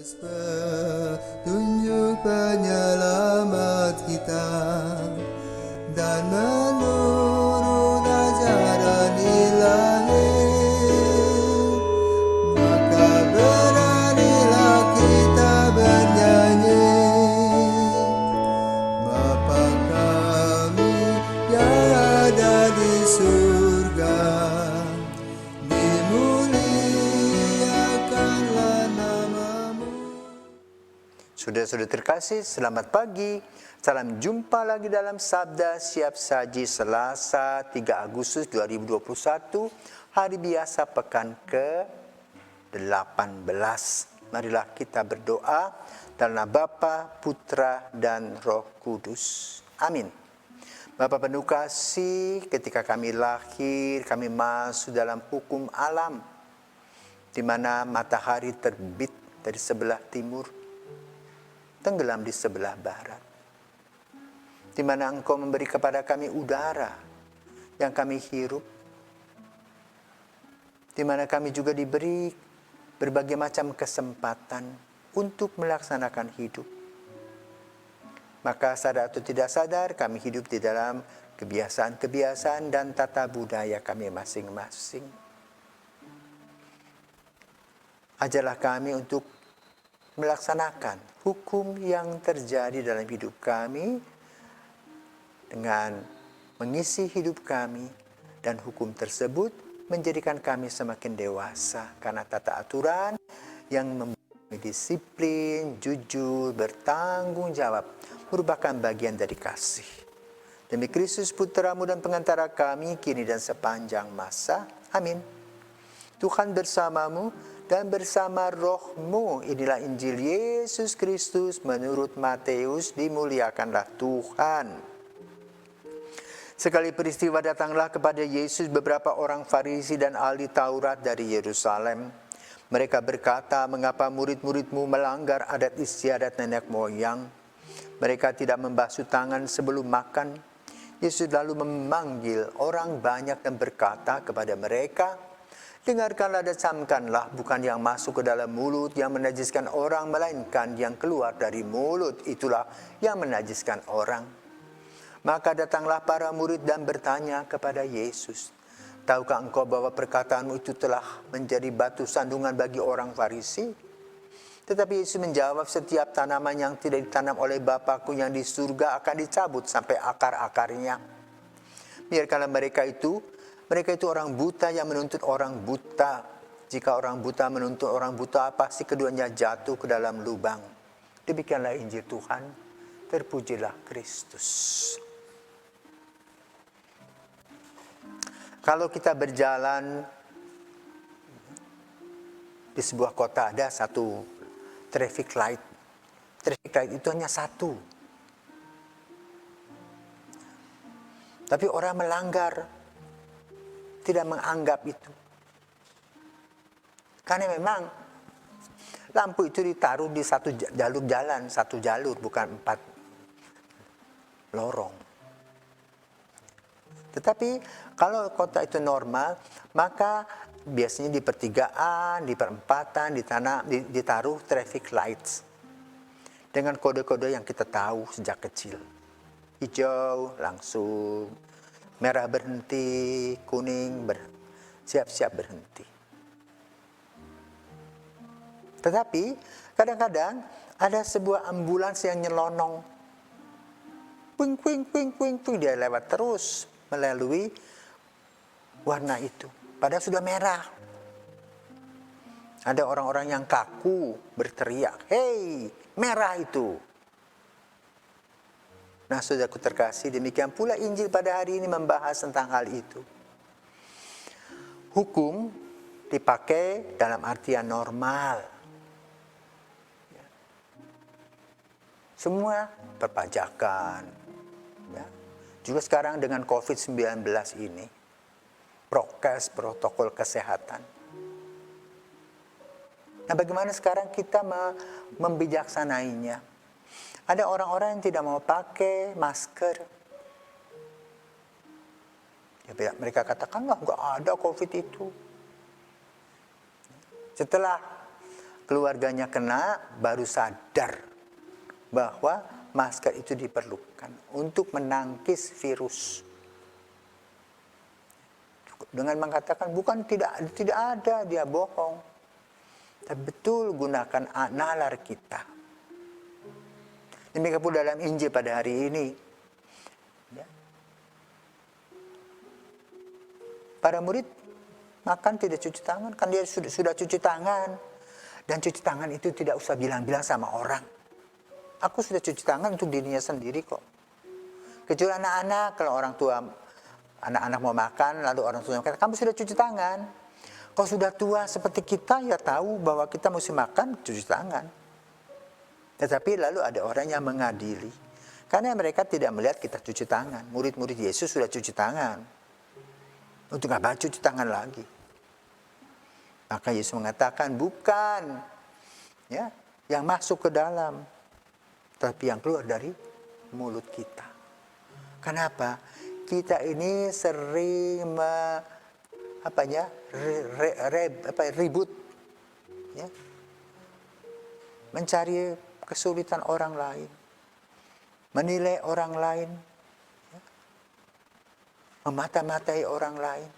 Petunjuk penyelamat kita dan menurut ajaran ilahi, maka beranilah kita bernyanyi. Bapa kami yang ada di surga, dimuliakanlah namamu. Saudara-saudara terkasih, selamat pagi. Salam jumpa lagi dalam Sabda Siap Saji Selasa 3 Agustus 2021, hari biasa pekan ke-18. Marilah kita berdoa dalam nama Bapa, Putra, dan Roh Kudus. Amin. Bapa penuh kasih, ketika kami lahir, kami masuk dalam hukum alam, di mana matahari terbit dari sebelah timur, tenggelam di sebelah barat, di mana Engkau memberi kepada kami udara yang kami hirup, di mana kami juga diberi berbagai macam kesempatan untuk melaksanakan hidup. Maka sadar atau tidak sadar, kami hidup di dalam kebiasaan-kebiasaan dan tata budaya kami masing-masing. Ajarlah kami untuk melaksanakan hukum yang terjadi dalam hidup kami dengan mengisi hidup kami, dan hukum tersebut menjadikan kami semakin dewasa karena tata aturan yang memberi disiplin, jujur, bertanggung jawab merupakan bagian dari kasih. Demi Kristus Putramu dan pengantara kami kini dan sepanjang masa. Amin. Tuhan bersamamu dan bersama rohmu. Inilah Injil Yesus Kristus menurut Matius. Dimuliakanlah Tuhan. Sekali peristiwa datanglah kepada Yesus beberapa orang Farisi dan ahli Taurat dari Yerusalem. Mereka berkata, "Mengapa murid-muridmu melanggar adat istiadat nenek moyang? Mereka tidak membasuh tangan sebelum makan." Yesus lalu memanggil orang banyak dan berkata kepada mereka, "Dengarkanlah dan camkanlah, bukan yang masuk ke dalam mulut yang menajiskan orang, melainkan yang keluar dari mulut, itulah yang menajiskan orang." Maka datanglah para murid dan bertanya kepada Yesus, "Tahukah engkau bahwa perkataanmu itu telah menjadi batu sandungan bagi orang Farisi?" Tetapi Yesus menjawab, "Setiap tanaman yang tidak ditanam oleh Bapa-Ku yang di surga akan dicabut sampai akar-akarnya. Biarkanlah mereka itu orang buta yang menuntut orang buta. Jika orang buta menuntut orang buta, pasti keduanya jatuh ke dalam lubang." Demikianlah Injil Tuhan. Terpujilah Kristus. Kalau kita berjalan di sebuah kota, ada satu traffic light. Traffic light itu hanya satu. Tapi orang melanggar, tidak menganggap itu. Karena memang lampu itu ditaruh di satu jalur jalan, satu jalur, bukan 4 lorong. Tetapi kalau kota itu normal, maka biasanya di pertigaan, di perempatan, ditaruh traffic lights. Dengan kode-kode yang kita tahu sejak kecil. Hijau langsung, merah berhenti, kuning siap-siap berhenti. Tetapi kadang-kadang ada sebuah ambulans yang nyelonong. Ping, ping, ping, ping, ping, dia lewat terus melalui warna itu. Padahal sudah merah. Ada orang-orang yang kaku berteriak, "Hei, merah itu!" Nah, saudaraku terkasih, demikian pula Injil pada hari ini membahas tentang hal itu. Hukum dipakai dalam artian normal. Semua perpajakan. Ya. Juga sekarang dengan COVID-19 ini, prokes, protokol kesehatan. Nah, bagaimana sekarang kita membijaksanainya? Ada orang-orang yang tidak mau pakai masker. Ya, mereka katakan, nggak ada COVID itu. Setelah keluarganya kena, baru sadar bahwa masker itu diperlukan untuk menangkis virus. Dengan mengatakan bukan tidak ada, dia bohong. Tapi betul gunakan nalar kita. Demikian pula dalam Injil pada hari ini. Ya. Para murid makan tidak cuci tangan, kan dia sudah cuci tangan. Dan cuci tangan itu tidak usah bilang-bilang sama orang. Aku sudah cuci tangan untuk dirinya sendiri kok. Kecuali anak-anak, kalau orang tua, anak-anak mau makan, lalu orang tua makan, kamu sudah cuci tangan. Kalau sudah tua seperti kita, ya tahu bahwa kita mesti makan, cuci tangan. Tetapi lalu ada orang yang mengadili. Karena mereka tidak melihat kita cuci tangan. Murid-murid Yesus sudah cuci tangan. Untuk apa cuci tangan lagi? Maka Yesus mengatakan bukan ya yang masuk ke dalam, tapi yang keluar dari mulut kita. Kenapa? Kita ini sering ribut, ya, mencari kesulitan orang lain, menilai orang lain, ya, memata-matai orang lain.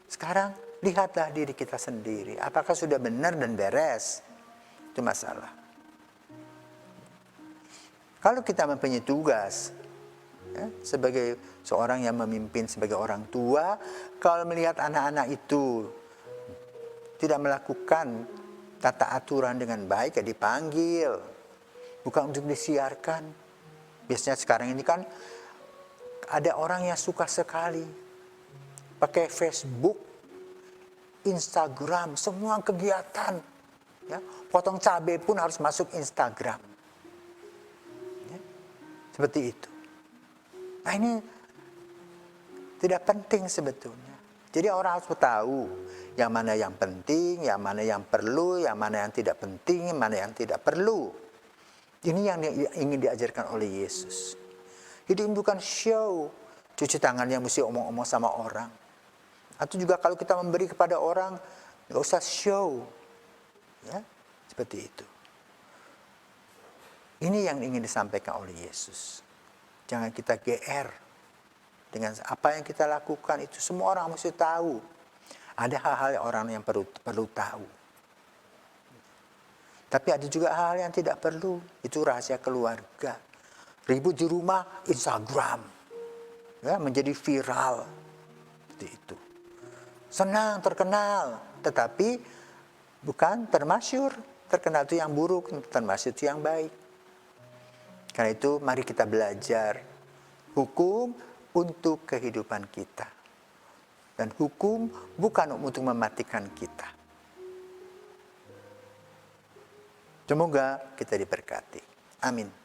Sekarang lihatlah diri kita sendiri, apakah sudah benar dan beres? Itu masalah. Kalau kita mempunyai tugas ya, sebagai seorang yang memimpin, sebagai orang tua, kalau melihat anak-anak itu tidak melakukan tata aturan dengan baik, ya dipanggil, bukan untuk disiarkan. Biasanya sekarang ini kan ada orang yang suka sekali pakai Facebook, Instagram, semua kegiatan, ya, potong cabai pun harus masuk Instagram, ya, seperti itu. Nah ini tidak penting sebetulnya. Jadi orang harus tahu yang mana yang penting, yang mana yang perlu, yang mana yang tidak penting, mana yang tidak perlu. Ini yang ingin diajarkan oleh Yesus. Jadi bukan show, cuci tangan yang mesti omong-omong sama orang. Atau juga kalau kita memberi kepada orang, nggak usah show, ya, seperti itu. Ini yang ingin disampaikan oleh Yesus. Jangan kita GR dengan apa yang kita lakukan itu. Semua orang mesti tahu. Ada hal-hal orang yang perlu tahu. Tapi ada juga hal yang tidak perlu. Itu rahasia keluarga. Ribut di rumah, Instagram, ya, menjadi viral, seperti itu. Senang, terkenal, tetapi bukan termasyur. Terkenal itu yang buruk, termasyur itu yang baik. Karena itu mari kita belajar hukum untuk kehidupan kita. Dan hukum bukan untuk mematikan kita. Semoga kita diberkati. Amin.